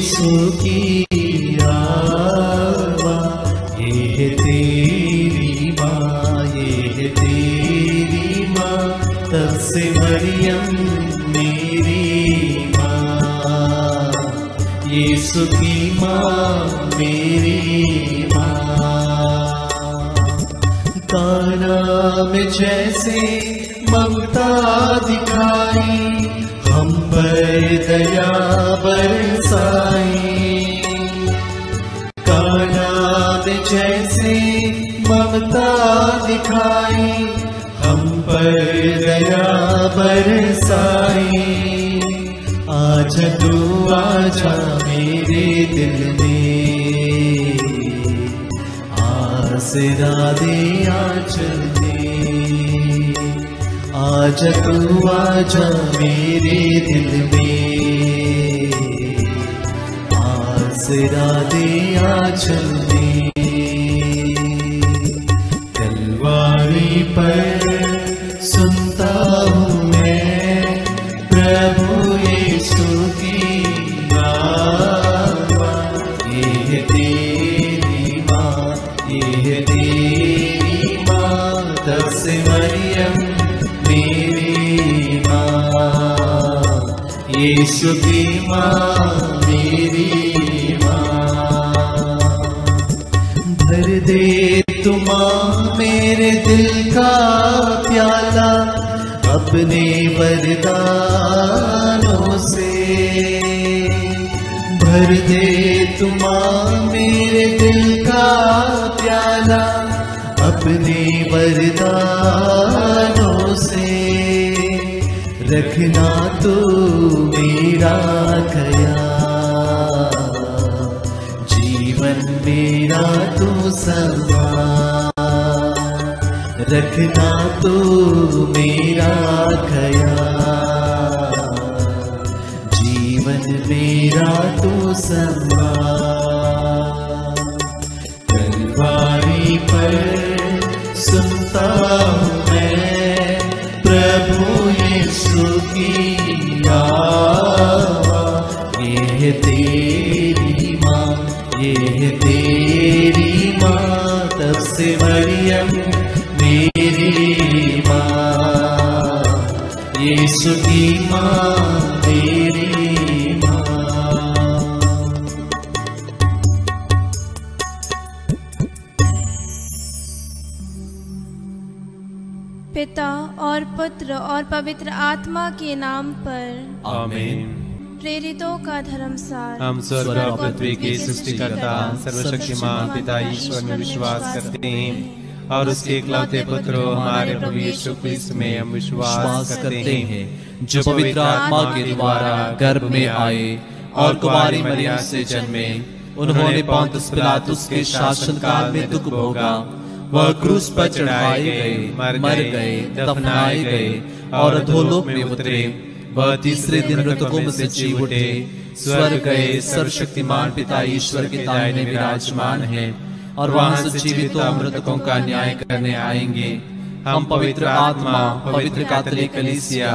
यीशु की आत्मा, ये है तेरी माँ, ये है तेरी माँ, तब से मरियम मेरी माँ। यीशु की माँ मेरी माँ। काना में जैसे ममता दिखाई, हम पर दया बरसाई। काना में जैसे ममता दिखाई, हम पर दया बरसाई। आजा तू आजा मेरे दिल में, आसरा दे आंचल में। आजा तू आजा मेरे दिल में, आसरा दे आंचल में। तलवारी पर सुनता हूँ मैं प्रभु यीशु की आवाज़। ये है तेरी माँ, ये है तेरी माँ, तब से मरियम मेरी माँ। यीशु की माँ मेरी माँ। भर दे तू माँ मेरे दिल का प्याला, अपने वरदानों से। भर दे तू माँ मेरे दिल का प्याला, अपने वरदानों से। रखना तू मेरा ख्याल, जीवन मेरा तू संभाल। रखना तू मेरा ख्याल, जीवन मेरा तू संभाल। तलवारी पर सुनता हूँ मैं प्रभु यीशु की आवाज़। ये है तेरी माँ, ये है तेरी माँ, तब से मरियम मेरी माँ। यीशु की माँ मेरी माँ। पिता और पुत्र और पवित्र आत्मा के नाम पर आमीन। प्रेरितों का धर्मसार। हम स्वर्ग और पृथ्वी के सृष्टिकर्ता सर्वशक्तिमान पिता ईश्वर में विश्वास करते हैं और उसके इकलौते पुत्र हमारे प्रभु यीशु क्रिस्त में हम विश्वास करते हैं, जो पवित्र आत्मा के द्वारा गर्भ में आए और कुंवारी मरियम से जन्मे। उन्होंने पोंतुस पिलातुस के शासन काल में दुख भोगा, वह क्रूस पर चढ़ाए गए, मर गए, दफनाए गए और अधोलोक में उतरे। वह तीसरे दिन मृतकों में से जी उठे, स्वर्ग गए, सर्वशक्तिमान पिता ईश्वर के दाहिने विराजमान है और वहां से जीवित और मृतकों का न्याय करने आएंगे। हम पवित्र आत्मा, पवित्र कैथोलिक कलीसिया,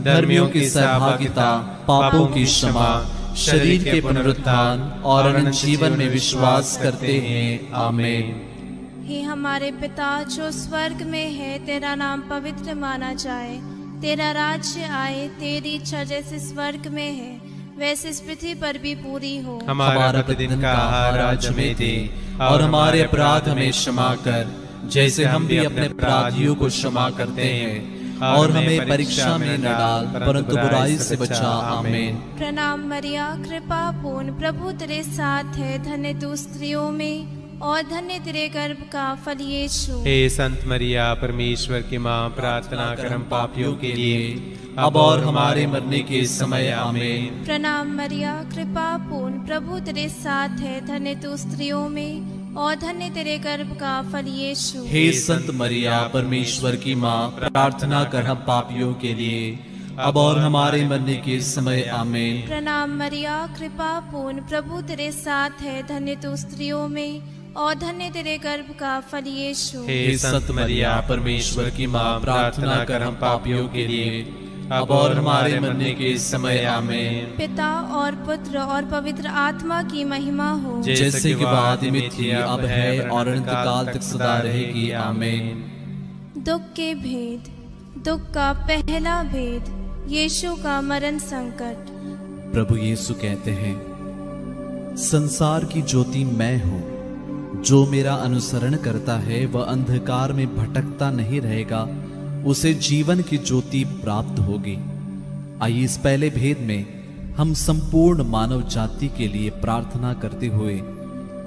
धर्मियों की सहभागिता, पापों की क्षमा, शरीर के पुनरुत्थान और अनंत जीवन में विश्वास करते हैं। आमीन। हे हमारे पिता जो स्वर्ग में है, तेरा नाम पवित्र माना जाए, तेरा राज्य आए, तेरी इच्छा जैसे स्वर्ग में है वैसे इस पृथ्वी पर भी पूरी हो। हमारा प्रतिदिन का आहार आज हमें दे और हमारे अपराध हमें क्षमा कर, जैसे हम भी अपने अपराधियों को क्षमा करते हैं, और हमें परीक्षा में न डाल परंतु बुराई से बचा। आमीन। प्रणाम मरिया, कृपा पूर्ण, प्रभु तेरे साथ है, धन्य तू स्त्रियों में और धन्य तेरे गर्भ का फल यीशु। हे संत मरिया परमेश्वर की माँ, प्रार्थना कर हम पापियों के लिए अब और हमारे मरने के समय। आमीन। प्रणाम मरिया, कृपा पूर्ण, प्रभु तेरे साथ है, धन्य तू स्त्रियों में और धन्य तेरे गर्भ का फल यीशु। हे संत मरिया परमेश्वर की माँ, प्रार्थना कर हम पापियों के लिए अब और हमारे मरने के समय। आमीन। प्रणाम मरिया, कृपा पूर्ण, प्रभु तेरे साथ है, धन्य तू स्त्रियों में और धन्य तेरे गर्भ का फल यीशु। हे संत मरिया परमेश्वर की माँ, प्रार्थना कर हम पापियों के लिए अब और हमारे मरने के समय आमीन। पिता और पुत्र और पवित्र आत्मा की महिमा हो, जैसे कि आदि में थी, अब है और अनंत काल तक सदा रहेगी। आमीन। दुख के भेद। दुख का पहला भेद, यीशु का मरण संकट। प्रभु यीशु कहते हैं, संसार की ज्योति मैं हूँ, जो मेरा अनुसरण करता है वह अंधकार में भटकता नहीं रहेगा, उसे जीवन की ज्योति प्राप्त होगी। आइए इस पहले भेद में हम संपूर्ण मानव जाति के लिए प्रार्थना करते हुए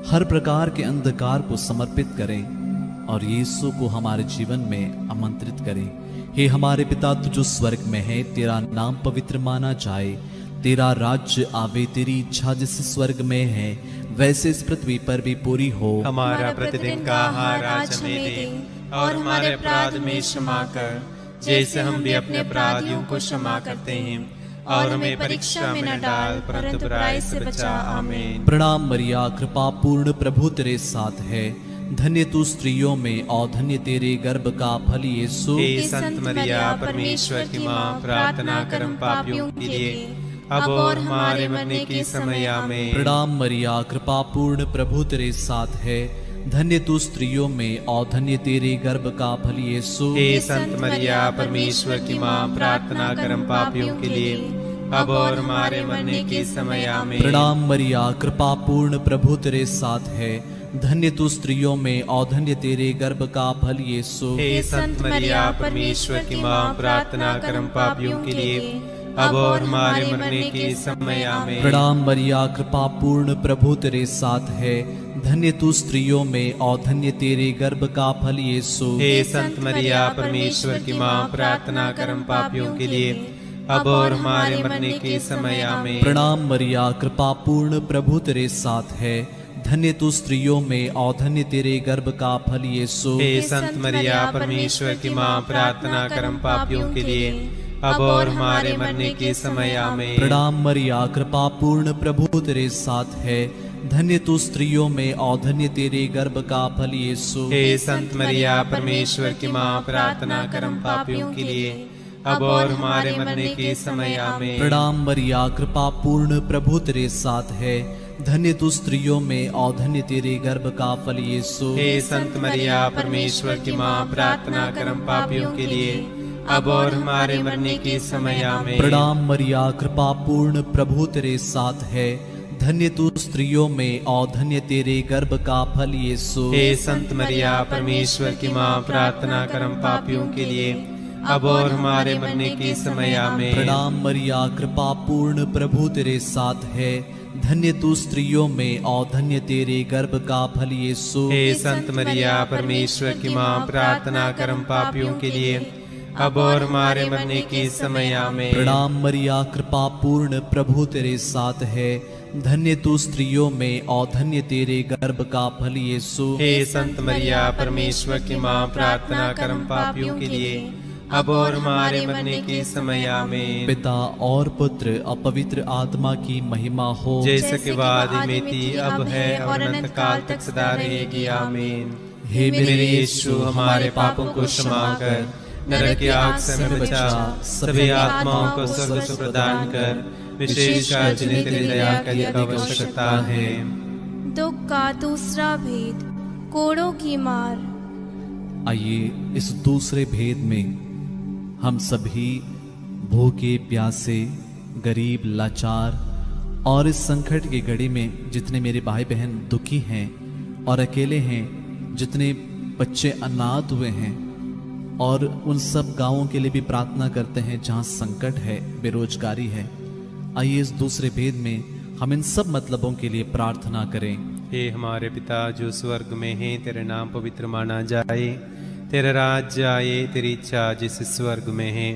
हर प्रकार के अंधकार को समर्पित करें और यीशु को हमारे जीवन में आमंत्रित करें। हे हमारे पिता, तू जो स्वर्ग में है, तेरा नाम पवित्र माना जाए, तेरा राज्य आवे, तेरी इच्छा जैसे स्वर्ग में है वैसे इस पृथ्वी पर भी पूरी हो। हमारा प्रतिदिन का आहार आज हमें दे, और हमारे अपराध में क्षमा कर, जैसे हम भी अपने अपराधियों को क्षमा करते हैं, और हमें परीक्षा में न डाल, परंतु बुराई से बचा। आमीन। प्रणाम मरिया, कृपा पूर्ण, प्रभु तेरे साथ है, धन्य तू स्त्रियों में और धन्य तेरे गर्भ का फल यीशु। हे संत मरिया, परमेश्वर की माँ, प्रार्थना कर हम पापियों के लिए, अब और हमारे मरने के समय। आमीन। प्रणाम मरिया, कृपा पूर्ण, प्रभु तेरे साथ है, धन्य तू स्त्रियों में और धन्य तेरे गर्भ का फल यीशु। हे संत मरिया, परमेश्वर की माँ, प्रार्थना कर हम पापियों के लिए, अब और हमारे मरने के समय। आमीन। प्रणाम मरिया, कृपा पूर्ण, प्रभु तेरे साथ है, धन्य तू स्त्रियों में और धन्य तेरे गर्भ का फल यीशु। हे संत मरिया, परमेश्वर की माँ, प्रार्थना कर हम पापियों के लिए, अब और हमारे मरने के समय। आमीन। प्रणाम मरिया, कृपा पूर्ण, प्रभु तेरे साथ है, धन्य तू स्त्रियों में और धन्य तेरे गर्भ का फल यीशु। हे संत मरिया, परमेश्वर की माँ, प्रार्थना कर हम पापियों के लिए, अब और हमारे मरने के समय। आमीन। प्रणाम मरिया, कृपा पूर्ण, प्रभु तेरे साथ है, धन्य तू स्त्रियों में और धन्य तेरे गर्भ का फल यीशु। हे संत मरिया, परमेश्वर की माँ, प्रार्थना कर हम पापियों के लिए, अब और हमारे मरने के समय। आमीन। प्रणाम मरिया, कृपा पूर्ण, प्रभु तेरे साथ है, धन्य तू स्त्रियों में और धन्य तेरे गर्भ का फल यीशु। हे संत मरिया, परमेश्वर की माँ, प्रार्थना कर हम पापियों के लिए, अब और हमारे मरने के समय। आमीन। प्रणाम मरिया, कृपा पूर्ण, प्रभु तेरे साथ है, धन्य तू स्त्रियों में और धन्य तेरे गर्भ का फल यीशु। हे संत मरिया, परमेश्वर की माँ, प्रार्थना कर हम पापियों के लिए, अब और हमारे मरने के समय। आमीन। प्रणाम मरिया, कृपा पूर्ण, प्रभु तेरे साथ है, धन्य तू स्त्रियों में और धन्य तेरे गर्भ का फल यीशु। हे संत मरिया, परमेश्वर की माँ, प्रार्थना कर हम पापियों के लिए, अब और हमारे मरने के समय। आमीन। प्रणाम मरिया, कृपा पूर्ण, प्रभु तेरे साथ है, धन्य तू स्त्रियों में और धन्य तेरे गर्भ का फल यीशु। हे संत मरिया, परमेश्वर की माँ, प्रार्थना कर हम पापियों के लिए, अब और हमारे मरने के समय। आमीन। प्रणाम मरिया, कृपा पूर्ण, प्रभु तेरे साथ है, धन्य तू स्त्रियों में और धन्य तेरे गर्भ का फल यीशु। हे संत मरिया, परमेश्वर की माँ, प्रार्थना कर हम पापियों के लिए, अब और हमारे मरने के समय। आमीन। पिता और पुत्र और पवित्र आत्मा की महिमा हो, जैसे कि आदि में थी, अब है और अनंत काल तक सदा रहेगी। आमीन। हे मेरे यीशु, हमारे पापों को क्षमा कर, नरक की आग से हमें बचा, सभी आत्माओं को स्वर्ग सुख प्रदान कर, विशेषकर जिन्हें तेरी दया की आवश्यकता है। दुख का दूसरा भेद, कोड़ों की मार। आइए इस दूसरे भेद में हम सभी भूखे, प्यासे, गरीब, लाचार और इस संकट की घड़ी में जितने मेरे भाई बहन दुखी हैं और अकेले हैं, जितने बच्चे अनाथ हुए हैं, और उन सब गांवों के लिए भी प्रार्थना करते हैं जहां संकट है, बेरोजगारी है। आइए इस दूसरे भेद में हम इन सब मतलबों के लिए प्रार्थना करें। हे हमारे पिता जो स्वर्ग में है, तेरे नाम पवित्र माना जाए, तेरा राज्य आए, तेरी इच्छा जैसे स्वर्ग में है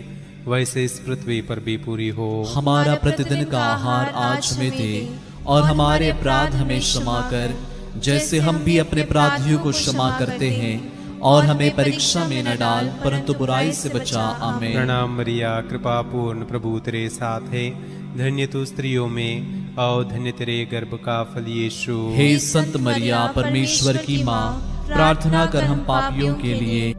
वैसे इस पृथ्वी पर भी पूरी हो। हमारा प्रतिदिन का आहार आज हमें दे, और हमारे अपराध हमें क्षमा कर, जैसे हम भी अपने अपराधियों को क्षमा करते हैं, और हमें परीक्षा में न डाल, परंतु बुराई से बचा। आमीन। प्रणाम मरिया, कृपा पूर्ण, प्रभु तेरे साथ है, धन्य तू स्त्रियों में और धन्य तेरे गर्भ का फल यीशु। हे संत मरिया, परमेश्वर की माँ, प्रार्थना कर हम पापियों के लिए,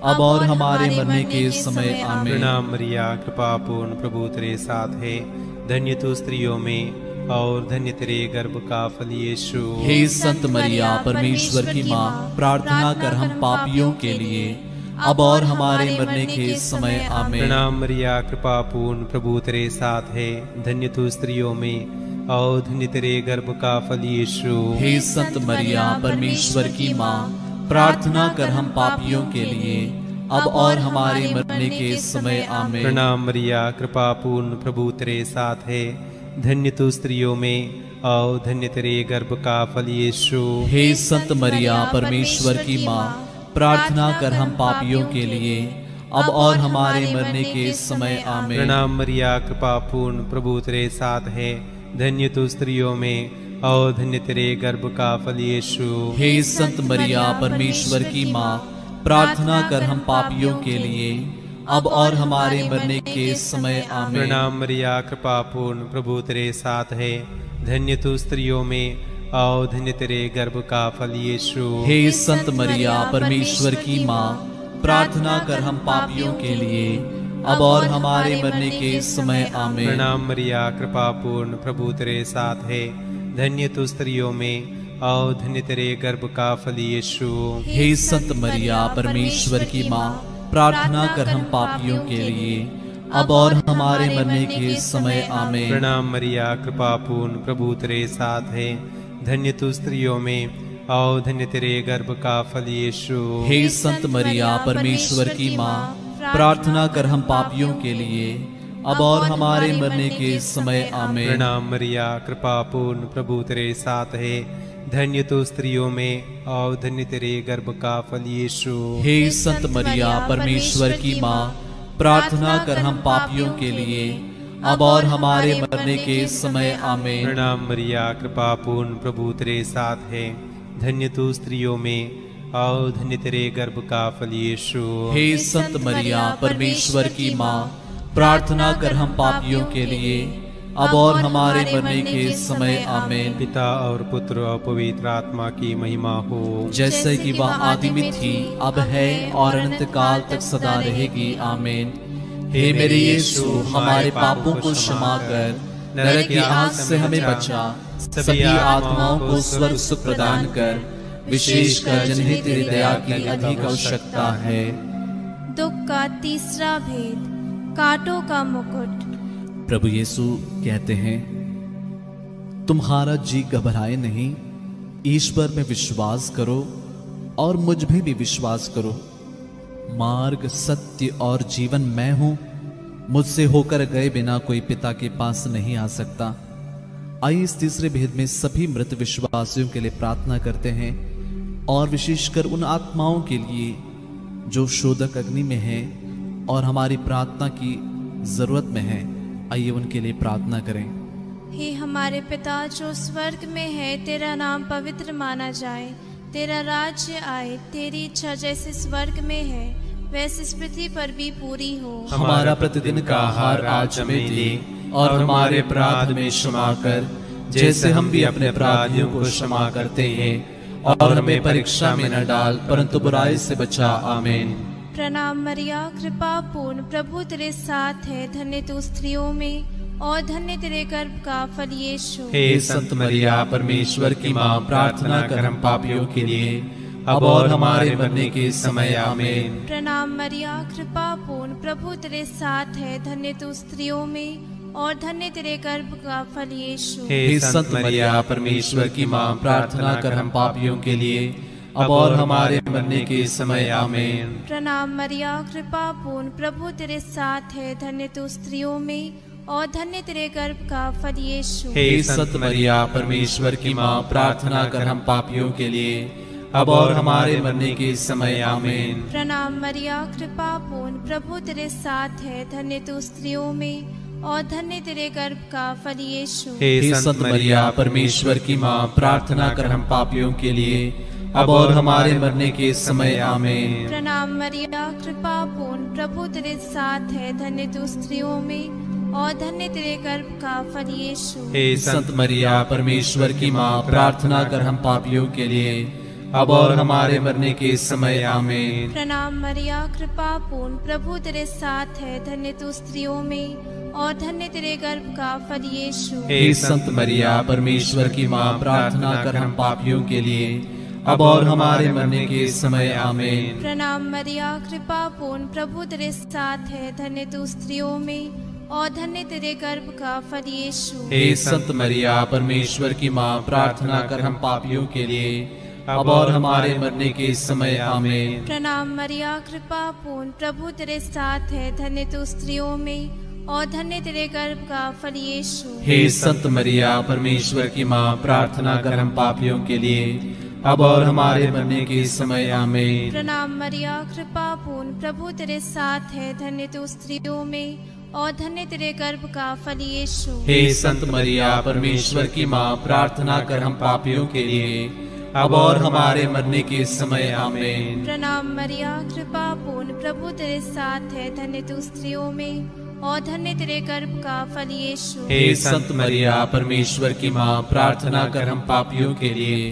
अब और हमारे मरने के समय आमीन। प्रणाम मरिया, कृपा पूर्ण, प्रभु तेरे साथ है। धन्य तू स्त्रियों में और धन्य तेरे गर्भ का फल यीशु। हे संत मरिया, परमेश्वर की माँ, प्रार्थना कर हम पापियों के लिए, अब और हमारे मरने के समय आमीन। प्रणाम मरिया, कृपा पूर्ण, प्रभु तेरे साथ है। धन्य तू स्त्रियों में और धन्य तेरे गर्भ का फल यीशु। हे संत मरिया, परमेश्वर की माँ, प्रार्थना कर हम पापियों के लिए, अब और हमारे मरने के समय आमीन। प्रणाम मरिया, कृपा पूर्ण, प्रभु तेरे साथ है। धन्य तू स्त्रियों में और धन्य तेरे गर्भ का फल यीशु। हे संत मरिया, परमेश्वर की माँ, प्रार्थना कर हम पापियों के लिए, अब और हमारे मरने के समय आमीन। प्रणाम मरिया, कृपा पूर्ण, प्रभु तेरे साथ है। धन्य तू स्त्रियों में और धन्य तेरे गर्भ का फल यीशु। हे संत मरिया, परमेश्वर की माँ, प्रार्थना कर हम पापियों के लिए, अब और हमारे मरने के समय आमीन। प्रणाम मरिया, कृपा पूर्ण, प्रभु तेरे साथ है। धन्य तू स्त्रियों में और धन्य तेरे गर्भ का फल यीशु। हे संत मरिया, परमेश्वर की माँ, प्रार्थना कर हम पापियों के लिए, अब और हमारे मरने के समय आमीन। प्रणाम मरिया, कृपा पूर्ण, प्रभु तेरे साथ है। धन्य तू स्त्रियों में और धन्य तेरे गर्भ का फल यीशु। हे संत मरिया, परमेश्वर की माँ, प्रार्थना कर हम पापियों के लिए, अब और हमारे मरने के समय आमीन। प्रणाम मरिया, कृपा पूर्ण, प्रभु तेरे साथ है। धन्य तू स्त्रियों में और धन्य तेरे गर्भ का फल यीशु। हे संत मरिया, परमेश्वर की माँ, प्रार्थना कर हम पापियों के लिए, अब और हमारे मरने के समय आमीन। प्रणाम मरिया, कृपा पूर्ण, प्रभु तेरे साथ है। धन्य तू स्त्रियों में और धन्य तेरे गर्भ का फल यीशु। हे संत मरिया, परमेश्वर की माँ, प्रार्थना कर हम पापियों के लिए, अब और हमारे मरने के समय आमीन। प्रणाम मरिया, कृपा पूर्ण, प्रभु तेरे साथ है। धन्य तू स्त्रियों में और धन्य तेरे गर्भ का फल यीशु। हे संत मरिया, परमेश्वर की माँ, प्रार्थना कर हम पापियों के लिए, अब और हमारे मरने के समय आमीन। पिता और पुत्र और पवित्र आत्मा की महिमा हो, जैसे कि वह आदि में थी, अब है और अनंत काल तक सदा रहेगी आमीन। हे मेरे यीशु, हमारे पापों को क्षमा कर, नरक की आग से हमें बचा, सभी आत्माओं को स्वर्ग सुख प्रदान कर, विशेषकर जिन्हें तेरी दया की अधिक आवश्यकता है। दुख का तीसरा भेद, कांटों का मुकुट। प्रभु यीशु कहते हैं, तुम्हारा जी घबराए नहीं, ईश्वर में विश्वास करो और मुझ में भी विश्वास करो। मार्ग, सत्य और जीवन मैं हूं, मुझसे होकर गए बिना कोई पिता के पास नहीं आ सकता। आइए इस तीसरे भेद में सभी मृत विश्वासियों के लिए प्रार्थना करते हैं, और विशेषकर उन आत्माओं के लिए जो शोधक अग्नि में हैं और हमारी प्रार्थना की जरूरत में हैं। आइए उनके लिए प्रार्थना करें। हे हमारे पिता जो स्वर्ग में है, तेरा नाम पवित्र माना जाए, तेरा राज्य आए, तेरी इच्छा जैसे स्वर्ग में है वैसे इस पृथ्वी पर भी पूरी हो। हमारा प्रतिदिन का आहार आज हमें दे, और हमारे अपराध में क्षमा कर, जैसे हम भी अपने अपराधियों को क्षमा करते हैं, और हमें परीक्षा में न डाल, परंतु बुराई से बचा। आमीन। प्रणाम मरिया, कृपा पूर्ण, प्रभु तेरे साथ है। धन्य तू स्त्रियों में और धन्य तेरे गर्भ का फल यीशु। हे संत मरिया, परमेश्वर की माँ, प्रार्थना कर हम पापियों के लिए, अब और हमारे मरने के समय आमीन। प्रणाम मरिया, कृपा पूर्ण, प्रभु तेरे साथ है। धन्य तू स्त्रियों में और धन्य तेरे गर्भ का फल यीशु। हे संत मरिया, परमेश्वर की माँ, प्रार्थना कर हम पापियों के लिए, अब और हमारे मरने के समय आमीन। प्रणाम मरिया, कृपा पूर्ण, प्रभु तेरे साथ है। धन्य तू स्त्रियों में और धन्य तेरे गर्भ का फल यीशु। हे संत मरिया, परमेश्वर की माँ, प्रार्थना कर हम पापियों के लिए, अब और हमारे मरने के समय आमीन। प्रणाम मरिया, कृपा पूर्ण, प्रभु तेरे साथ है। धन्य तू स्त्रियों में और धन्य तेरे गर्भ का फल यीशु। हे संत मरिया, परमेश्वर की माँ, प्रार्थना कर हम पापियों के लिए, अब और हमारे मरने के समय आमीन। प्रणाम मरिया, कृपा पूर्ण, प्रभु तेरे साथ है। धन्य तू स्त्रियों में और धन्य तेरे गर्भ का फल यीशु। हे संत मरिया, परमेश्वर की माँ, प्रार्थना कर हम पापियों के लिए, अब और हमारे मरने के समय आमीन। प्रणाम मरिया, कृपा पूर्ण, प्रभु तेरे साथ है, धन्य तू स्त्रियों में और धन्य तेरे गर्भ का फल यीशु। हे संत मरिया, परमेश्वर की माँ, प्रार्थना कर हम पापियों के लिए, अब और हमारे मरने के समय आमीन। प्रणाम मरिया, कृपा पूर्ण, प्रभु तेरे साथ है, धन्य तू स्त्रियों में और धन्य तेरे गर्भ का फल यीशु। हे संत मरिया, परमेश्वर की माँ, प्रार्थना कर हम पापियों के लिए, अब और हमारे मरने के समय आमीन। प्रणाम मरिया, कृपा पूर्ण, प्रभु तेरे साथ है, धन्य तू स्त्रियों में और धन्य तेरे गर्भ का फल यीशु। हे संत मरिया, परमेश्वर की माँ, प्रार्थना कर हम पापियों के लिए, अब और हमारे मरने के समय आमीन। प्रणाम मरिया, कृपा पूर्ण, प्रभु तेरे साथ है, धन्य तू स्त्रियों में और धन्य तेरे गर्भ का फल यीशु। हे संत मरिया, परमेश्वर की माँ, प्रार्थना कर हम पापियों के लिए, अब और हमारे मरने के समय आमीन। प्रणाम मरिया, कृपा पूर्ण, प्रभु तेरे साथ है, धन्य तू स्त्रियों में और धन्य तेरे गर्भ का फल यीशु। हे संत मरिया, परमेश्वर की माँ, प्रार्थना कर हम पापियों के लिए,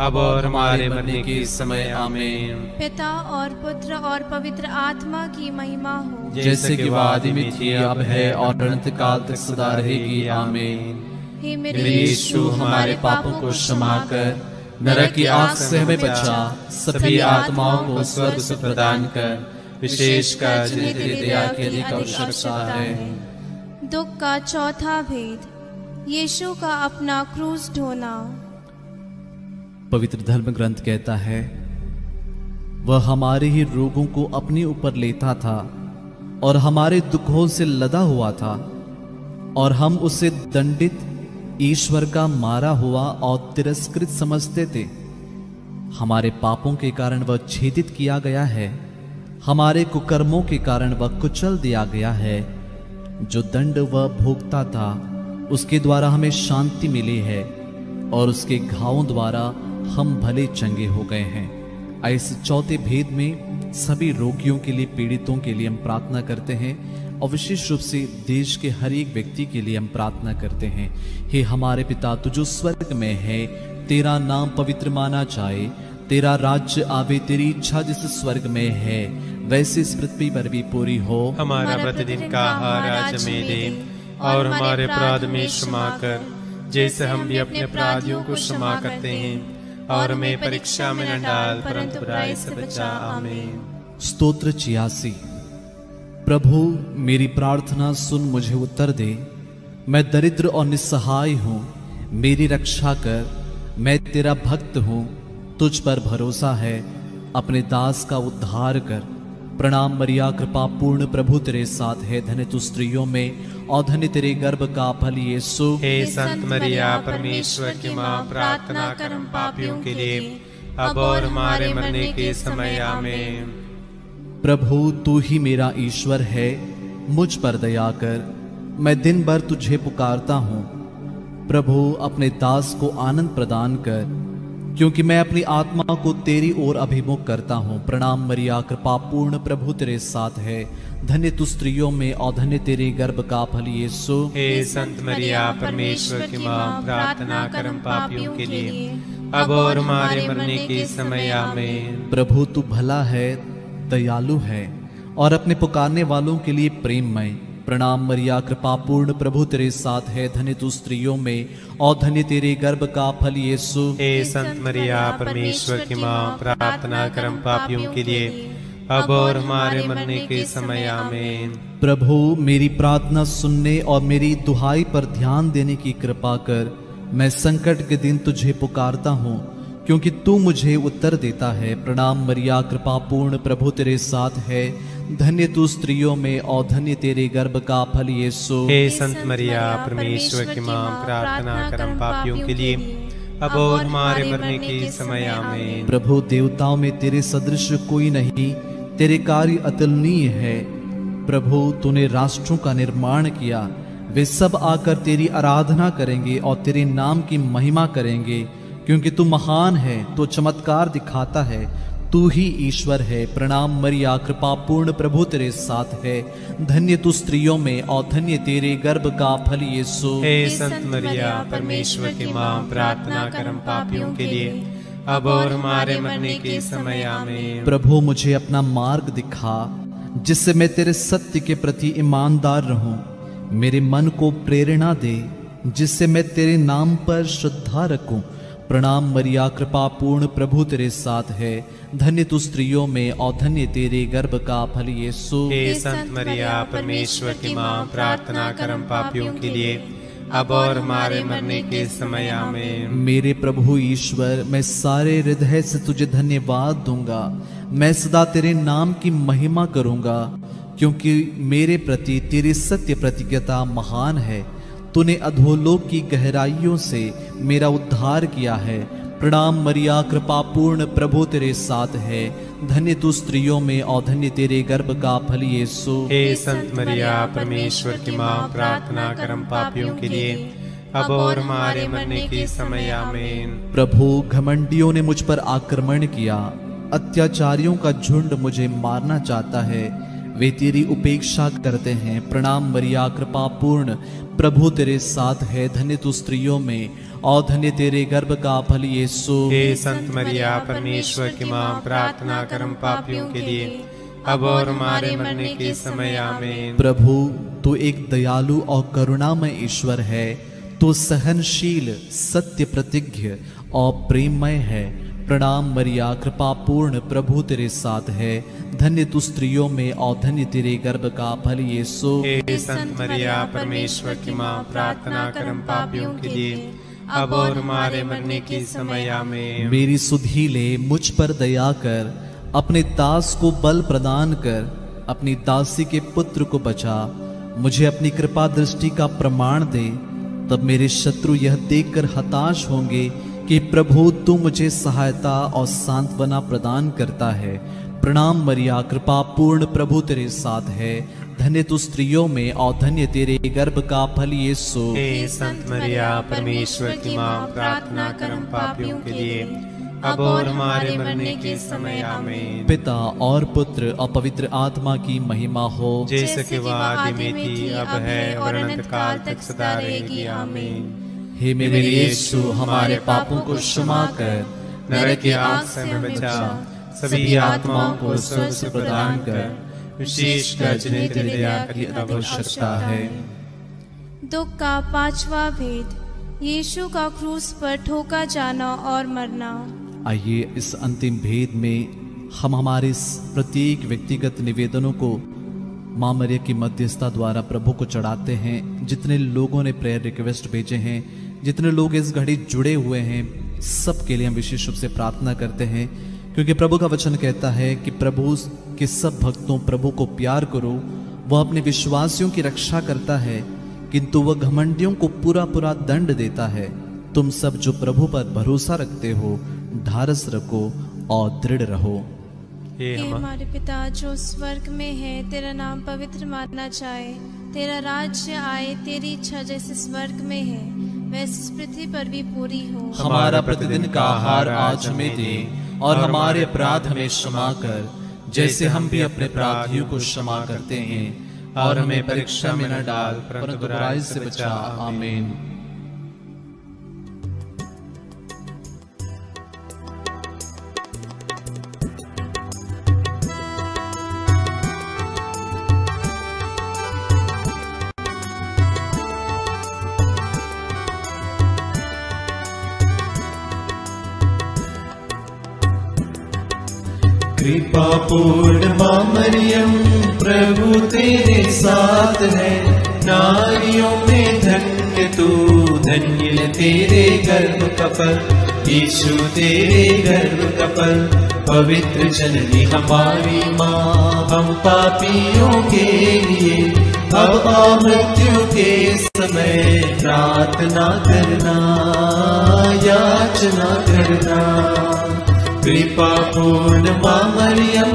अब और हमारे मरने के समय आमीन। पिता और पुत्र और पवित्र आत्मा की महिमा हो, जैसे कि आदि में थी, अब है और अनंत काल तक सदा रहेगी आमीन। हे मेरे मेरे यीशु, हमारे पापों को क्षमा कर, नरक की आग से हमें बचा, सभी आत्माओं को स्वर्ग से प्रदान कर, विशेषकर जिन्हें तेरी दया की अधिक आवश्यकता है। दुख का चौथा भेद, यीशु का अपना क्रूस ढोना। पवित्र धर्म ग्रंथ कहता है, वह हमारे ही रोगों को अपने ऊपर लेता था और हमारे दुखों से लदा हुआ था, और हम उसे दंडित, ईश्वर का मारा हुआ और तिरस्कृत समझते थे। हमारे पापों के कारण वह छेदित किया गया है, हमारे कुकर्मों के कारण वह कुचल दिया गया है। जो दंड वह भोगता था, उसके द्वारा हमें शांति मिली है, और उसके घावों द्वारा हम भले चंगे हो गए हैं। ऐसे चौथे भेद में सभी रोगियों के लिए, पीड़ितों के लिए हम प्रार्थना करते हैं, और विशेष रूप से देश के हर एक व्यक्ति के लिए हम प्रार्थना करते हैं। हे हमारे पिता, तू जो स्वर्ग में है, तेरा नाम पवित्र माना जाए, तेरा राज्य आवे, तेरी इच्छा जैसे स्वर्ग में है वैसे इस पृथ्वी पर भी पूरी हो। हमारा प्रतिदिन का आहार आज हमें दे, और हमारे अपराध में क्षमा कर, जैसे हम भी अपने अपराधियों को क्षमा करते हैं, और हमें परीक्षा में न डाल, परंतु बुराई से बचा। आमीन। स्तोत्र 86। प्रभु मेरी प्रार्थना सुन, मुझे उत्तर दे, मैं दरिद्र और निस्सहाय हूँ, मेरी रक्षा कर, मैं तेरा भक्त हूँ, तुझ पर भरोसा है, अपने दास का उद्धार कर। प्रणाम मरिया, कृपा पूर्ण, प्रभु तेरे साथ है, धन्य तू स्त्रियों में और धन्य तेरे गर्भ का फल यीशु। हे संत मरिया, परमेश्वर की माँ, प्रार्थना कर हम पापियों के लिए, अब और हमारे मरने के समय आमीन। प्रभु तू ही मेरा ईश्वर है, मुझ पर दया कर, मैं दिन भर तुझे पुकारता हूँ। प्रभु अपने दास को आनंद प्रदान कर, क्योंकि मैं अपनी आत्मा को तेरी ओर अभिमुख करता हूँ। प्रणाम मरिया, कृपा पूर्ण, प्रभु तेरे साथ है, धन्य तू स्त्रियों में और धन्य तेरे गर्भ का फल यीशु। हे संत मरिया, परमेश्वर की माँ, प्रार्थना कर हम पापियों के लिए, अब और हमारे मरने के समय आमीन। प्रभु तू भला है, दयालु है और अपने पुकारने वालों के लिए प्रेममय। प्रणाम मरिया, कृपा पूर्ण, प्रभु तेरे साथ है, धन्य तू स्त्रियों में और धन्य तेरे गर्भ का फल यीशु। हे संत मरिया, परमेश्वर की माँ, प्रार्थना कर हम पापियों के लिए, अब और हमारे मरने के समय आमीन। प्रभु मेरी प्रार्थना सुनने और मेरी दुहाई पर ध्यान देने की कृपा कर। मैं संकट के दिन तुझे पुकारता हूँ, क्योंकि तू मुझे उत्तर देता है। प्रणाम मरिया, कृपा पूर्ण, प्रभु तेरे साथ है, धन्य तू स्त्रियों में और धन्य तेरे गर्भ का फल यीशु। हे संत मरिया, परमेश्वर की माँ, प्रार्थना कर हम पापियों के लिए, अब और हमारे मरने के समय आमीन। प्रभु देवताओं में तेरे सदृश कोई नहीं, तेरे कार्य अतुलनीय है। प्रभु तूने राष्ट्रों का निर्माण किया, वे सब आकर तेरी आराधना करेंगे और तेरे नाम की महिमा करेंगे, क्योंकि तू महान है, तो चमत्कार दिखाता है, तू ही ईश्वर है। प्रणाम मरिया, कृपा पूर्ण, प्रभु तेरे साथ है, धन्य तू स्त्रियों में और धन्य तेरे गर्भ का फल यीशु। हे संत मरिया, परमेश्वर की माँ, प्रार्थना कर हम पापियों के लिए, अब और हमारे मरने के समय आमीन। प्रभु मुझे अपना मार्ग दिखा, जिससे मैं तेरे सत्य के प्रति ईमानदार रहूं। मेरे मन को प्रेरणा दे, जिससे मैं तेरे नाम पर श्रद्धा रखूं। प्रणाम मरिया, कृपा पूर्ण प्रभु तेरे साथ है। धन्य तू स्त्रियों में और धन्य तेरे गर्भ का फल यीशु। हे संत मरिया, परमेश्वर की माँ, प्रार्थना कर हम पापियों के लिए, अब और हमारे मरने के समय आमीन। मेरे प्रभु ईश्वर, मैं सारे हृदय से तुझे धन्यवाद दूंगा। मैं सदा तेरे नाम की महिमा करूंगा, क्योंकि मेरे प्रति तेरी सत्य प्रतिज्ञता महान है। तूने अधोलोक की गहराइयों से मेरा उद्धार किया है। प्रणाम मरिया, कृपा पूर्ण प्रभु तेरे साथ है। धन्य तू स्त्रियों में और धन्य तेरे गर्भ का फल यीशु। हे संत मरिया, परमेश्वर की माँ, प्रार्थना कर हम पापियों के लिए, अब और हमारे मरने के समय आमीन। प्रभु, घमंडियों ने मुझ पर आक्रमण किया, अत्याचारियों का झुंड मुझे मारना चाहता है। वे तेरी उपेक्षा करते हैं। प्रणाम मरिया, कृपा पूर्ण प्रभु तेरे साथ है। धन्य तू स्त्रियों में और धन्य तेरे गर्भ का फल यीशु। हे संत मरिया, परमेश्वर की माँ, प्रार्थना कर हम पापियों के लिए, अब और हमारे मरने के समय आमीन। प्रभु, तू एक दयालु और करुणामय ईश्वर है। तू सहनशील, सत्य प्रतिज्ञ और प्रेममय है। प्रणाम मरिया, कृपा पूर्ण प्रभु तेरे साथ है। धन्य तू स्त्रियों में और धन्य तेरे गर्भ का फल यीशु। हे संत मरिया, परमेश्वर की माँ, प्रार्थना कर हम पापियों के लिए, अब और हमारे मरने के समय आमीन। मेरी सुधीले, मुझ पर दया कर, अपने दास को बल प्रदान कर। अपनी दासी के पुत्र को बचा, मुझे अपनी कृपा दृष्टि का प्रमाण दे। तब मेरे शत्रु यह देखकर हताश होंगे कि प्रभु तू मुझे सहायता और सांत्वना प्रदान करता है। प्रणाम मरिया, कृपा पूर्ण प्रभु तेरे साथ है। धन्य तू स्त्रियों में और धन्य तेरे गर्भ का फल यीशु। हे संत मरिया, परमेश्वर की माँ, प्रार्थना कर हम पापियों के लिए, अब और हमारे मरने के समय आमीन। पिता और पुत्र और पवित्र आत्मा की महिमा हो, जैसे कि वह आदि में थी, अब है और अनंत काल तक सदा रहेगी आमीन। हे मेरे यीशु, हमारे पापों को क्षमा कर, नरक की आग से हमें बचा, सभी आत्माओं को स्वर्ग से प्रदान कर, विशेषकर जिन्हें तेरी दया की आवश्यकता है। दुख का पांचवा भेद, यीशु का क्रूस पर ठोका जाना और मरना। आइए इस अंतिम भेद में हम हमारे प्रत्येक व्यक्तिगत निवेदनों को माँ मरिया की मध्यस्थता द्वारा प्रभु को चढ़ाते हैं। जितने लोगों ने प्रेयर रिक्वेस्ट भेजे हैं, जितने लोग इस घड़ी जुड़े हुए हैं, सब के लिए हम विशेष रूप से प्रार्थना करते हैं, क्योंकि प्रभु का वचन कहता है कि प्रभु के सब भक्तों प्रभु को प्यार करो। वह अपने विश्वासियों की रक्षा करता है, किंतु वह घमंडियों को पूरा पूरा दंड देता है। तुम सब जो प्रभु पर भरोसा रखते हो, ढारस रखो और दृढ़ रहो। हे हमारे पिता जो स्वर्ग में है, तेरा नाम पवित्र माना जाए। तेरा राज्य आए, तेरी इच्छा जैसे स्वर्ग में है वैसे इस पृथ्वी पर भी पूरी हो। हमारा प्रतिदिन का आहार आज हमें दे, और हमारे अपराध हमें क्षमा कर, जैसे हम भी अपने अपराधियों को क्षमा करते हैं। और हमें परीक्षा में न डाल, परंतु बुराई से बचा। आमीन। कृपा पूर्ण माँ मरियम, प्रभु तेरे साथ है। नारियों में धन्य तू, धन्य तेरे गर्भ का फल यीशु, तेरे गर्भ का फल। पवित्र जननी हमारी माँ, हम पापियों के लिए अब और मृत्यु के समय प्रार्थना करना, याचना करना। कृपा पूर्ण माँ मरियम,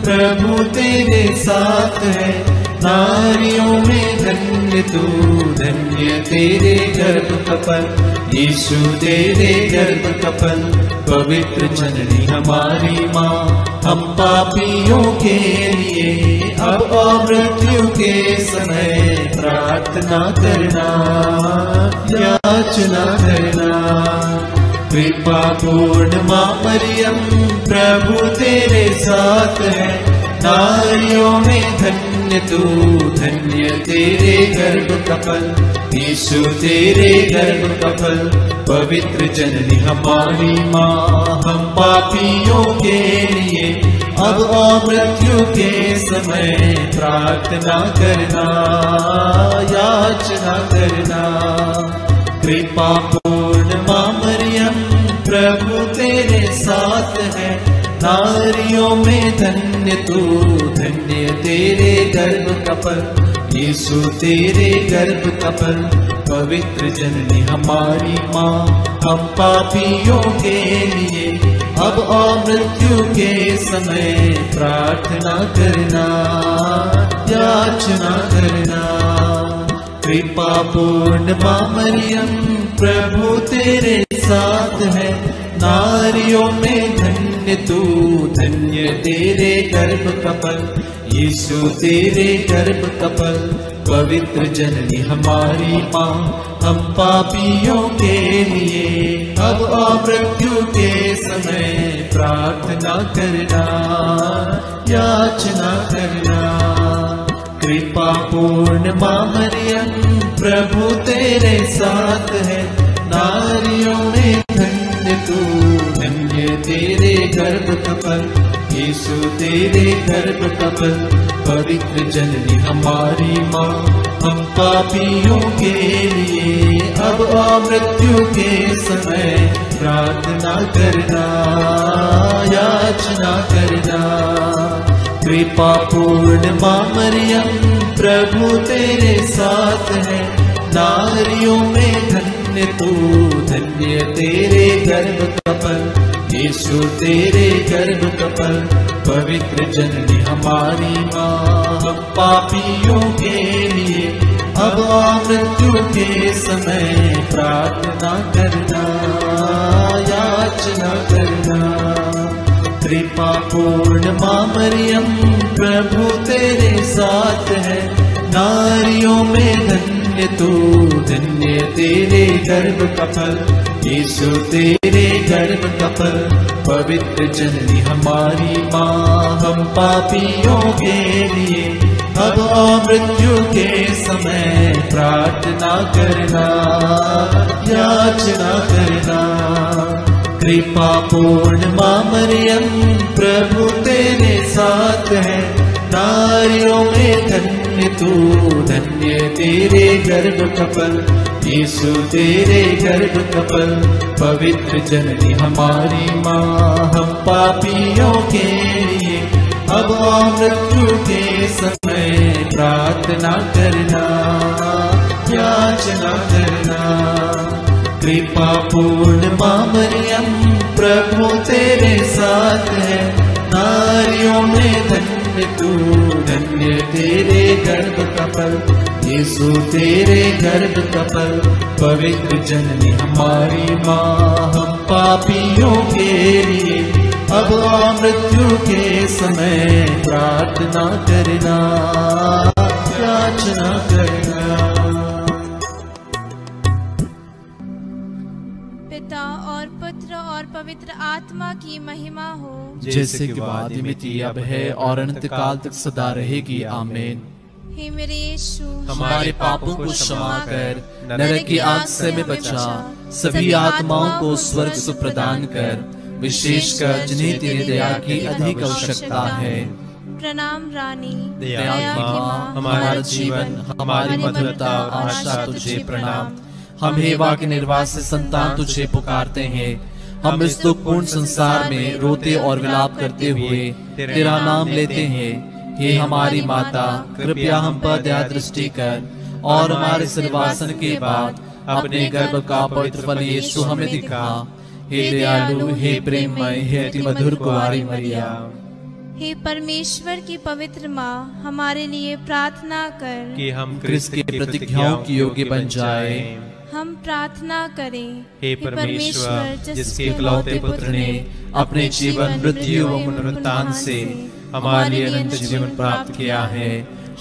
प्रभु तेरे साथ है। नारियों में धन्य तू, धन्य तेरे गर्भ का फल यीशु, तेरे गर्भ का फल। पवित्र जननी हमारी माँ, हम पापियों के लिए अब और मृत्यु के समय प्रार्थना करना, याचना करना। कृपा पूर्ण माँ मरियम प्रभु तेरे साथ है, नारियों में धन्य तू, धन्य तेरे गर्भ का फल, यीशु तेरे गर्भ का फल। पवित्र जननी हमारी माँ, हम पापियों के लिए अब और मृत्यु के समय प्रार्थना करना, याचना करना। कृपा पूर्ण माँ मरियम प्रभु तेरे साथ है, नारियों में धन्य तू, धन्य तेरे गर्भ का फल, यीशु तेरे गर्भ का फल। पवित्र जननी हमारी माँ, हम पापियों के लिए अब और मृत्यु के समय प्रार्थना करना, याचना करना। कृपा पूर्ण माँ मरियम प्रभु तेरे साथ है, नारियों में धन्य तू, धन्य तेरे गर्भ का फल, यीशु तेरे गर्भ का फल। पवित्र जननी हमारी माँ, हम पापियों के लिए अब और मृत्यु के समय प्रार्थना करना, याचना करना। कृपा पूर्ण माँ मरियम प्रभु तेरे साथ है, नारियों में धन्य तू, धन्य तेरे गर्भ का फल, यीशु तेरे गर्भ का फल। पवित्र जननी हमारी माँ, हम पापियों के लिए अब और मृत्यु के समय प्रार्थना करना, याचना करना। कृपा पूर्ण माँ मरियम प्रभु तेरे साथ है, नारियों में धन्य तू, धन्य तेरे गर्भ का फल, यीशु तेरे गर्भ का फल। पवित्र जननी हमारी माँ, हम पापियों के लिए अब और मृत्यु के समय प्रार्थना करना, याचना करना। कृपा पूर्ण माँ मरियम प्रभु तेरे साथ है, नारियों में धन्य तू, धन्य तेरे गर्भ का फल, यीशु तेरे गर्भ का फल। पवित्र जननी हमारी माँ, हम पापियों के लिए अब और मृत्यु के समय प्रार्थना करना, याचना करना। कृपा पूर्ण माँ मरियम प्रभु तेरे साथ है, नारियों में धन्य तू, धन्य तेरे गर्भ का फल, यीशु तेरे गर्भ का फल। पवित्र जननी हमारी माँ, हम पापियों के लिए अब और मृत्यु के समय प्रार्थना करना, याचना करना। कृपा पूर्ण माँ मरियम प्रभु तेरे साथ है, नारियों में धन्य तू, धन्य तेरे गर्भ का फल, यीशु तेरे गर्भ का फल। पवित्र जननी हमारी माँ, हम पापियों के लिए अब और मृत्यु के समय प्रार्थना करना, याचना करना। पिता और पुत्र और पवित्र आत्मा की महिमा हो, जैसे कि आदि में थी, अब है और अनंत काल तक सदा रहेगी। आमीन। हे मेरे यीशु, हमारे पापों को क्षमा कर, नरक की आग से हमें बचा, सभी आत्माओं को स्वर्ग सुख प्रदान कर, विशेषकर जिन्हें तेरी दया की अधिक आवश्यकता है। प्रणाम रानी, दया की माँ, हमारा जीवन, हमारी मधुरता और आशा तुझे प्रणाम। हम हेवा के निर्वास से संतान तुझे पुकारते हैं। हम इस दुखपूर्ण संसार में रोते और विलाप करते हुए तेरा नाम लेते हैं। हे हमारी माता, कृपया हम पर दया दृष्टि कर और हमारे सिरवासन के बाद अपने गर्भ का पवित्र फल यीशु हमें दिखा। हे दयालु, हे प्रेममय, हे अति मधुर कुंवारी मरिया। हे परमेश्वर की पवित्र माँ, हमारे लिए प्रार्थना कर कि हम क्रिस्त की प्रतिज्ञाओं की योग्य बन जाए। हम प्रार्थना करें। हे परमेश्वर, जिसके इकलौते पुत्र ने अपने जीवन, मृत्यु व पुनरुत्थान से हमारे लिए अनंत जीवन प्राप्त किया है,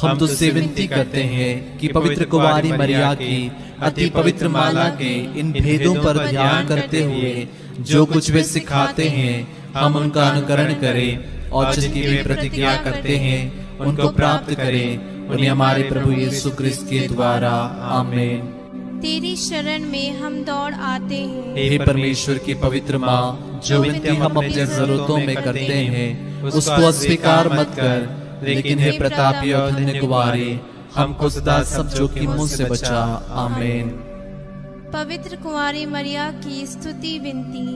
हम तुझसे विनती करते हैं कि पवित्र कुंवारी मरिया की अति पवित्र माला के इन भेदों पर ध्यान करते हुए जो कुछ वे सिखाते हैं हम उनका अनुकरण करें और जिनकी वे प्रतिज्ञा करते हैं उनको प्राप्त करें। उन्हें हमारे प्रभु यीशु क्रिस्त के द्वारा आमीन। तेरी शरण में हम दौड़ आते हैं। हे परमेश्वर की पवित्र माँ, जो विनती हम अपनी जरूरतों में करते हैं उसको अस्वीकार मत कर, लेकिन हे प्रतापी और धन्य कुंवारी, हमको सदा सब जोखिमों से बचा। आमीन। पवित्र कुंवारी मरिया की स्तुति विनती।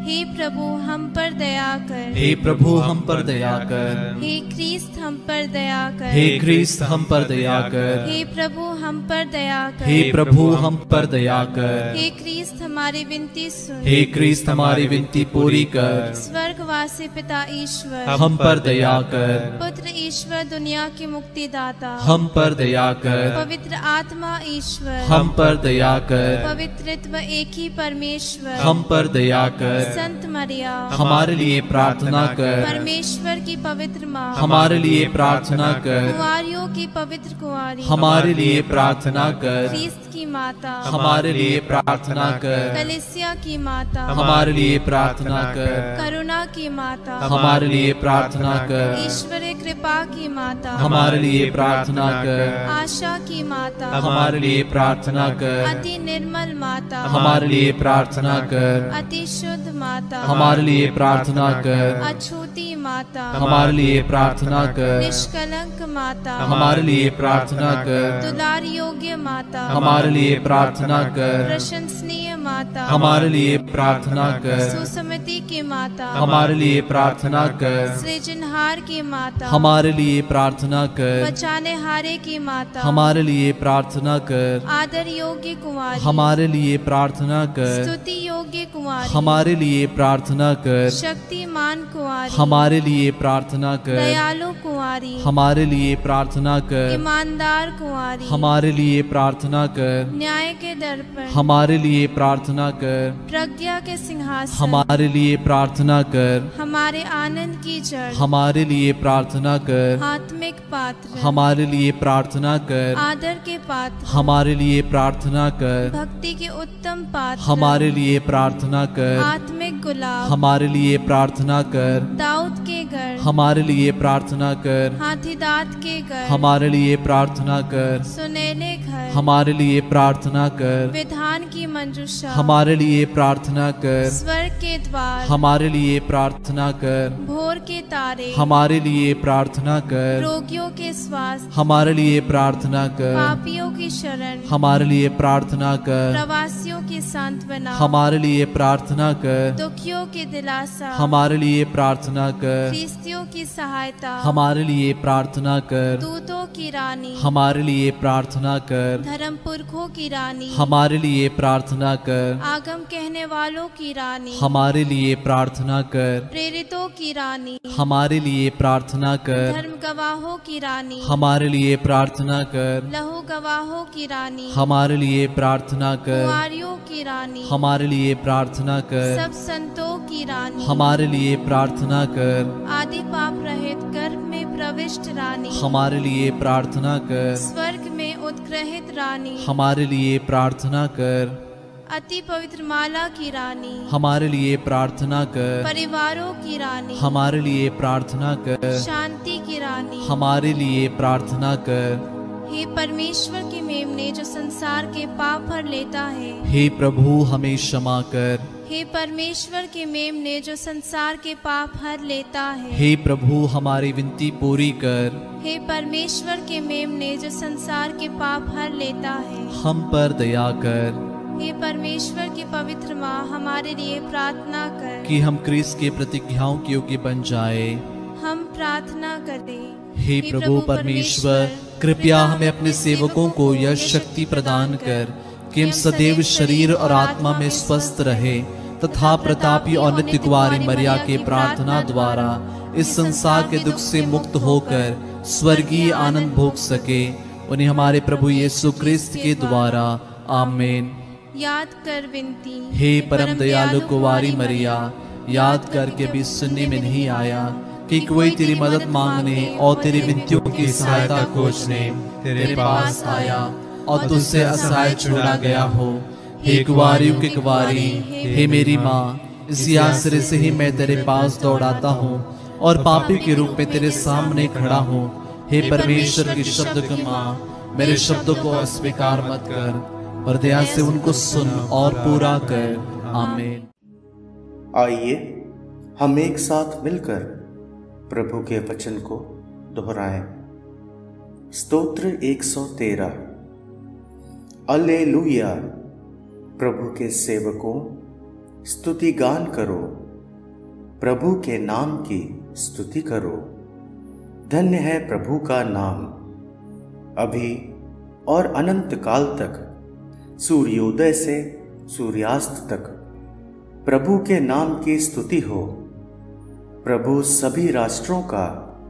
हे प्रभु हम पर दया कर। हे प्रभु हम पर दया कर। हे क्रिस्त हम पर दया कर। हे क्रिस्त हम पर दया कर। हे प्रभु हम पर दया कर। हे प्रभु हम पर दया कर। हे क्रिस्त हमारी विनती सुन। हे क्रिस्त हमारी विनती पूरी कर। स्वर्गवासी पिता ईश्वर हम पर दया कर। पुत्र ईश्वर दुनिया की मुक्तिदाता हम पर दया कर। पवित्र आत्मा ईश्वर हम पर दया कर। पवित्रत्व एक ही परमेश्वर हम पर दया कर। संत मरिया हमारे लिए प्रार्थना कर। परमेश्वर की पवित्र माँ हमारे लिए प्रार्थना कर। कुंवारियों की पवित्र कुंवारी हमारे लिए प्रार्थना कर। क्रिस्त की माता हमारे लिए प्रार्थना कर। कलीसिया की माता हमारे लिए प्रार्थना कर। करुणा की माता हमारे लिए प्रार्थना कर। ईश्वरीय कृपा की माता हमारे लिए प्रार्थना कर। आशा की माता हमारे लिए प्रार्थना कर। अति निर्मल माता हमारे लिए प्रार्थना कर। अति शुद्ध माता हमारे लिए प्रार्थना कर। अछूती माता हमारे लिए प्रार्थना कर। निष्कलंक माता हमारे लिए प्रार्थना कर। दुलार योग्य माता हमारे लिए प्रार्थना कर। प्रशंसनीय माता हमारे लिए प्रार्थना कर। सुसमिति की माता हमारे लिए प्रार्थना कर। सृजनहार की माता हमारे लिए प्रार्थना कर। बचाने हारे की माता हमारे लिए प्रार्थना कर। आदर योग्य कुंवारी हमारे लिए प्रार्थना कर। स्तुति योग्य कुंवारी हमारे लिए प्रार्थना कर। शक्तिमान कुंवारी हमारे लिए प्रार्थना कर। दयालु कुंवारी हमारे लिए प्रार्थना कर। ईमानदार कुंवारी हमारे लिए प्रार्थना कर। न्याय के दर्पण हमारे लिए प्रार्थना कर। प्रज्ञा के सिंहासन हमारे लिए प्रार्थना कर। हमारे आनंद की जड़ हमारे लिए प्रार्थना कर। आत्मिक पात्र हमारे लिए प्रार्थना कर। आदर के पात्र हमारे लिए प्रार्थना कर। भक्ति के उत्तम पात्र हमारे लिए प्रार्थना कर। आत्मिक गुलाब हमारे लिए प्रार्थना कर। दाऊद के गढ़ हमारे लिए प्रार्थना कर। हाथीदांत के गढ़ हमारे लिए प्रार्थना कर। सुनहले घर हमारे लिए प्रार्थना कर। विधान की मंजूषा हमारे लिए प्रार्थना कर। स्वर्ग के द्वार हमारे लिए प्रार्थना कर। भोर के तारे हमारे लिए प्रार्थना कर। रोगियों के स्वास्थ्य हमारे लिए प्रार्थना कर। पापियों की शरण हमारे लिए प्रार्थना कर। प्रवासियों की सांत्वना हमारे लिए प्रार्थना कर। दुखियों की दिलासा हमारे लिए प्रार्थना कर। ख्रिस्तियों की सहायता हमारे लिए प्रार्थना कर। दूतों की रानी हमारे लिए प्रार्थना कर। धर्म पुरखों की रानी हमारे लिए प्रार्थना कर। आगम कहने वालों की रानी हमारे लिए प्रार्थना कर। प्रेरितों की रानी हमारे लिए प्रार्थना कर। धर्म गवाहों की रानी हमारे लिए प्रार्थना कर। लहू गवाहों की रानी हमारे लिए प्रार्थना कर। कुंवारियों की रानी हमारे लिए प्रार्थना कर। सब संतों की रानी हमारे लिए प्रार्थना कर। आदि पाप रहित गर्भ में प्रविष्ट रानी हमारे लिए प्रार्थना कर। स्वर्ग में उत्ग्रहित रानी हमारे लिए प्रार्थना कर। अति पवित्र माला की रानी हमारे लिए प्रार्थना कर। परिवारों की रानी हमारे लिए प्रार्थना कर। शांति की रानी हमारे लिए प्रार्थना कर। हे परमेश्वर के मेमने जो संसार के पाप भर लेता है हे प्रभु हमें क्षमा कर। हे परमेश्वर के मेमने जो संसार के पाप हर लेता है हे प्रभु हमारी विनती पूरी कर। हे परमेश्वर के मेमने जो संसार के पाप हर लेता है हम पर दया कर हे परमेश्वर की पवित्र माँ हमारे लिए प्रार्थना कर कि हम क्रिस्त के प्रतिज्ञाओं के योग्य बन जाए। हम प्रार्थना करें। हे प्रभु परमेश्वर कृपया हमें अपने सेवकों को यह शक्ति प्रदान कर कि हम सदैव शरीर और आत्मा में स्वस्थ रहे तथा प्रतापी और नित्य कुंवारी मरिया के प्रार्थना द्वारा इस संसार के दुख से मुक्त होकर स्वर्गीय आनंद भोग सके। उन्हें हमारे प्रभु यीशु क्रिस्त के द्वारा आमीन। याद कर विनती। हे परम दयालु कुंवारी मरिया, याद करके भी सुनने में नहीं आया कि कोई तेरी मदद मांगने और तेरी विनतियों की सहायता खोजने तेरे पास आया और तुझसे असहाय छुड़ा गया हो। हे कुंवारियों की कुंवारी, हे मेरी माँ, इसी आश्रय से ही मैं तेरे पास दौड़ाता हूँ और पापी के रूप में तेरे सामने खड़ा हूँ। हे परमेश्वर की शब्द की माँ, मेरे शब्दों को अस्वीकार मत कर, पर दया से उनको सुन और पूरा कर। आमीन। आइए हम एक साथ मिलकर प्रभु के वचन को दोहराएं। स्तोत्र 113। alleluia। प्रभु के सेवकों, स्तुति गान करो, प्रभु के नाम की स्तुति करो। धन्य है प्रभु का नाम, अभी और अनंत काल तक। सूर्योदय से सूर्यास्त तक प्रभु के नाम की स्तुति हो। प्रभु सभी राष्ट्रों का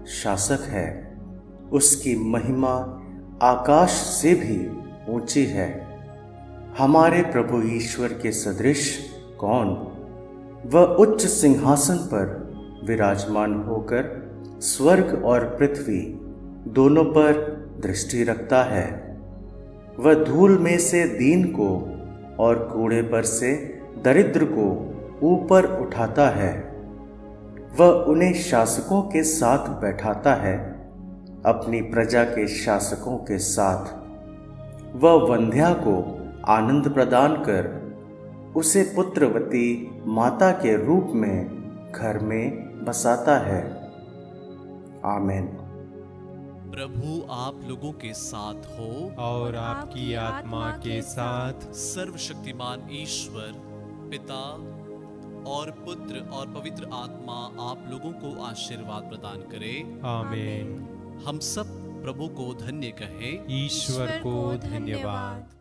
शासक है, उसकी महिमा आकाश से भी ऊंची है। हमारे प्रभु ईश्वर के सदृश कौन? वह उच्च सिंहासन पर विराजमान होकर स्वर्ग और पृथ्वी दोनों पर दृष्टि रखता है। वह धूल में से दीन को और कूड़े पर से दरिद्र को ऊपर उठाता है। वह उन्हें शासकों के साथ बैठाता है, अपनी प्रजा के शासकों के साथ। वह वंध्या को आनंद प्रदान कर उसे पुत्रवती माता के रूप में घर में बसाता है। आमीन। प्रभु आप लोगों के साथ हो और आपकी आत्मा के साथ। सर्वशक्तिमान ईश्वर पिता और पुत्र और पवित्र आत्मा आप लोगों को आशीर्वाद प्रदान करे। आमीन। हम सब प्रभु को धन्य कहें। ईश्वर को धन्यवाद।